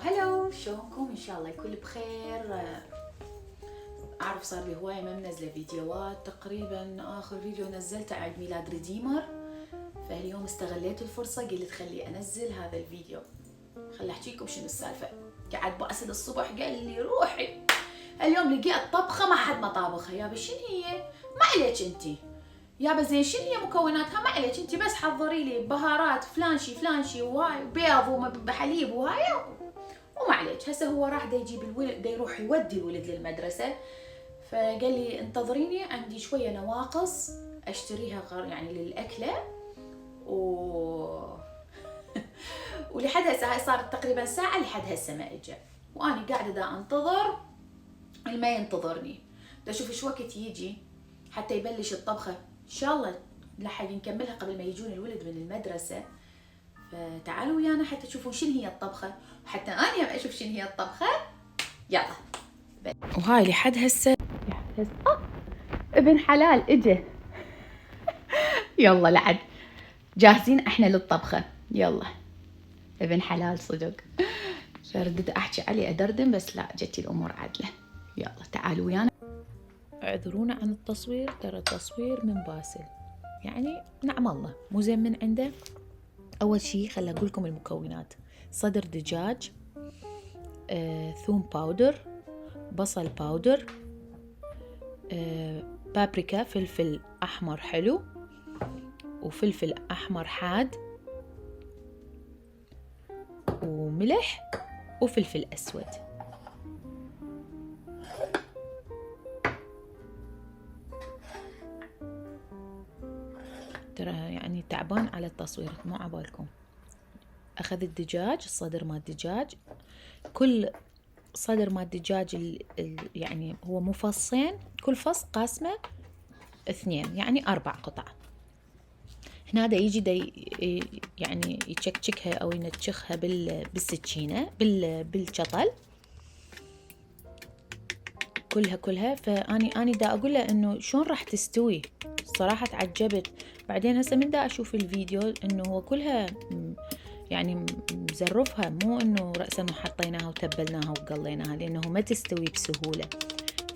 هلو شلونكم؟ ان شاء الله الكل بخير. اعرف صار لي هوايه ما منزله فيديوهات، تقريبا اخر فيديو نزلته عيد ميلاد ريديمر، فاليوم استغليت الفرصه قلت خلي انزل هذا الفيديو. خلي احكيكم شنو السالفه. قعد باسل الصبح قال لي روحي اليوم لقيت طبخه ما حد ما طابخها. يابا شنو هي؟ ما عليك انتي يابا، زين شنو هي مكوناتها؟ ما عليك انتي بس حضري لي بهارات فلانشي وهاي وبيض وحليب وهاي وما عليك. هسه هو راح دا يجيب الولد، دا يروح يودي الولد للمدرسه، فقال لي انتظريني عندي شويه نواقص اشتريها يعني للاكله ولحد هسه هاي صارت تقريبا ساعه لحد هسه ما اجى، وانا قاعده دا انتظر ما ينتظرني. دا اشوف ايش وقت يجي حتى يبلش الطبخه، ان شاء الله لحق نكملها قبل ما يجون الولد من المدرسه. فتعالوا ويانا حتى تشوفون شنو هي الطبخه، وحتى انا اشوف شنو هي الطبخه. يلا. وهاي لحد هسه ابن حلال اجى. يلا لعد جاهزين احنا للطبخه. يلا ابن حلال صدق. ردت احكي عليه ادردن بس لا، جتي الامور عدله. يلا تعالوا ويانا. اعذرونا عن التصوير، ترى التصوير من باسل، يعني نعم الله مو زين من عنده. اول شي خلي اقول لكم المكونات: صدر دجاج، ثوم باودر، بصل باودر، بابريكا فلفل احمر حلو، وفلفل احمر حاد، وملح، وفلفل اسود. ترى يعني تعبان على التصوير مو عبالكم. اخذ الدجاج، الصدر مال الدجاج، كل صدر مال الدجاج يعني هو مفصين، كل فص قاسمه 2، يعني 4 قطع. هنا دا يجي دا يعني يتشكشكها او ينتشخها بالسكينه بالشطل كلها. فاني دا اقول له انه شلون راح تستوي. صراحه تعجبت. بعدين هسه من دا اشوف الفيديو انه هو كلها يعني مزرفها، مو انه رأسا حطيناها وتبلناها وقليناها، لانه ما تستوي بسهوله.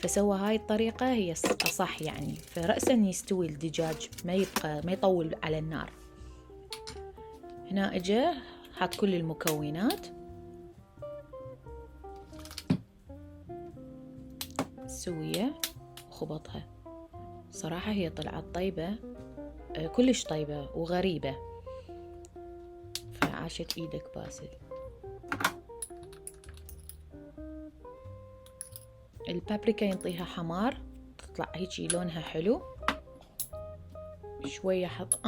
فسوى هاي الطريقه هي اصح يعني، فرأسا يستوي الدجاج ما يطول على النار. هنا اجى حط كل المكونات، سوية وخبطها. صراحه هي طلعت طيبه، كلش طيبه وغريبه، فعاشت ايدك باسل. البابريكا ينطيها حمار، تطلع هيجي لونها حلو شويه. حط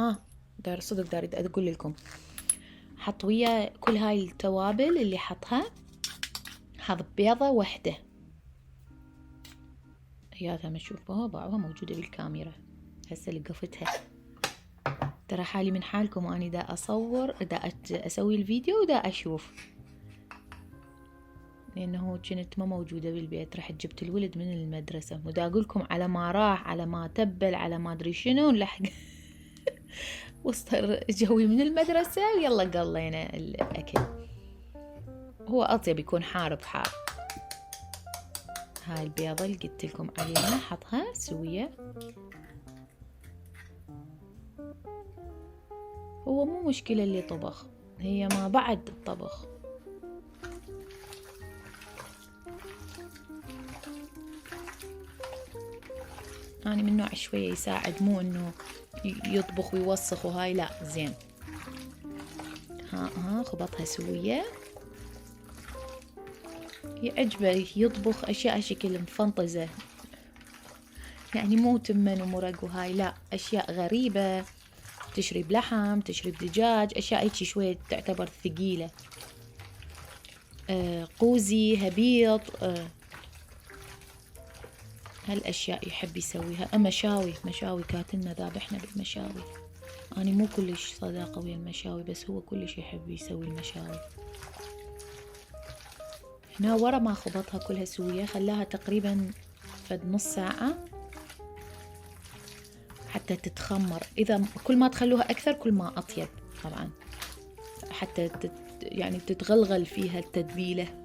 دار صدق داري اقول لكم، حط ويا كل هاي التوابل اللي حطها هذا بيضه واحده. هي ما تشوفوها باعوها موجوده بالكاميرا، هسه لقفتها. ترى حالي من حالكم، واني دا اصور دا اسوي الفيديو ودا اشوف، لانه كنت ما موجوده بالبيت، رحت جبت الولد من المدرسه، ودا اقول لكم على ما راح، على ما تبل، على ما ادري شنو لحق وصل جوي من المدرسه يلا قلينا الاكل. هو اطيب يكون حار. هاي البيضه اللي قلت لكم عليها حطها سويه. هو مو مشكله اللي طبخ، هي ما بعد الطبخ. أنا من نوع شوية يساعد، مو إنه يطبخ ويوسخ وهاي، لا زين. ها خبطها سوية. يعجبه يطبخ أشياء شكل مفنطزة، يعني مو تمن ومرق وهاي، لا أشياء غريبة، تشري بلحم، تشري بدجاج، أشياء هيك شوية تعتبر ثقيلة. قوزي، هبيط، هالأشياء يحب يسويها. مشاوي كاتلنا ذابحنا بالمشاوي. أنا مو كلش صداقة ويا المشاوي، بس هو كلش يحب يسوي المشاوي. هنا ورا ما خبطها كلها سوية، خلاها تقريبا فد نص ساعة حتى تتخمر. إذا كل ما تخلوها أكثر كل ما أطيب، طبعا حتى يعني تتغلغل فيها التتبيلة.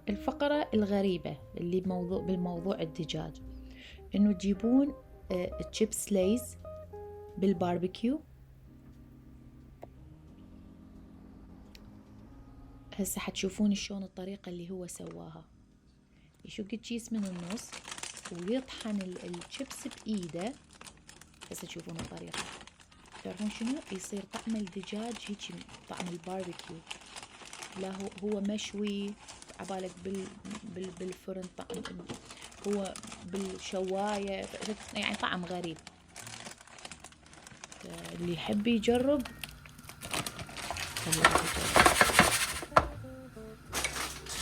الفقرة الغريبة اللي بالموضوع الدجاج، انه تجيبون تشيبس ليز بالباربيكيو. هسه حتشوفون شلون الطريقة اللي هو سواها. يشق التشيس من النص ويطحن الشيبس بإيده. هسه تشوفون الطريقة. تعرفون شنو يصير طعم الدجاج هيك، طعم الباربيكيو. لا هو مشوي عبالك بالفرن، طعم هو بالشواية، يعني طعم غريب. اللي يحب يجرب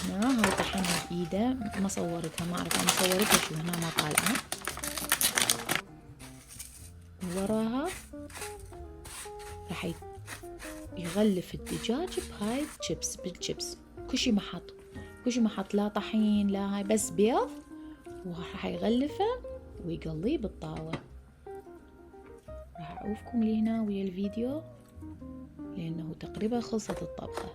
هنا هاي طحنها بإيده، ما صورتها، ما أعرف أنا صورتها شو هنا ما طالعة. وراها راح يغلف الدجاج بهاي الشيبس، بالشيبس كل شي ما حط لا طحين لا هاي، بس بيض، وراح يغلفه ويقليه بالطاوة. راح أعوفكم لهنا ويا الفيديو لأنه تقريبا خلصت الطبخة.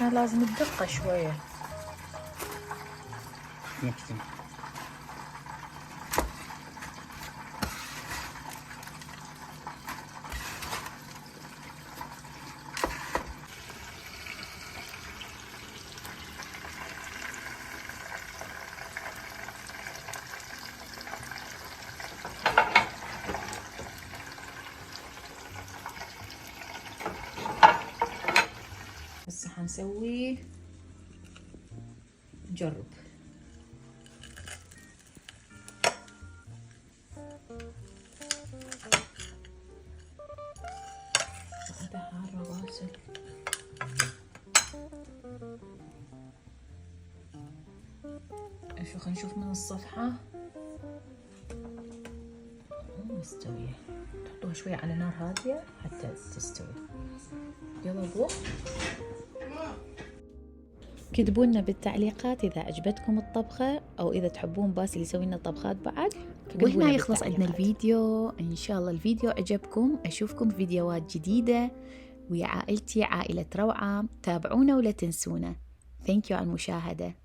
لا لازم الدقة شوية. هسه حنسوي نجرب. هذا حار راسك. شو خلينا نشوف من الصفحة. مستوية. تحطوها شوية على نار هادية حتى تستوي. يلا ضوء. كتبوا لنا بالتعليقات إذا عجبتكم الطبخة أو إذا تحبون باسل يسوي لنا طبخات بعد. وهنا يخلص عندنا الفيديو. إن شاء الله الفيديو عجبكم. أشوفكم فيديوهات جديدة ويا عائلتي عائلة روعة. تابعونا ولا تنسونا. ثانك يو على المشاهدة.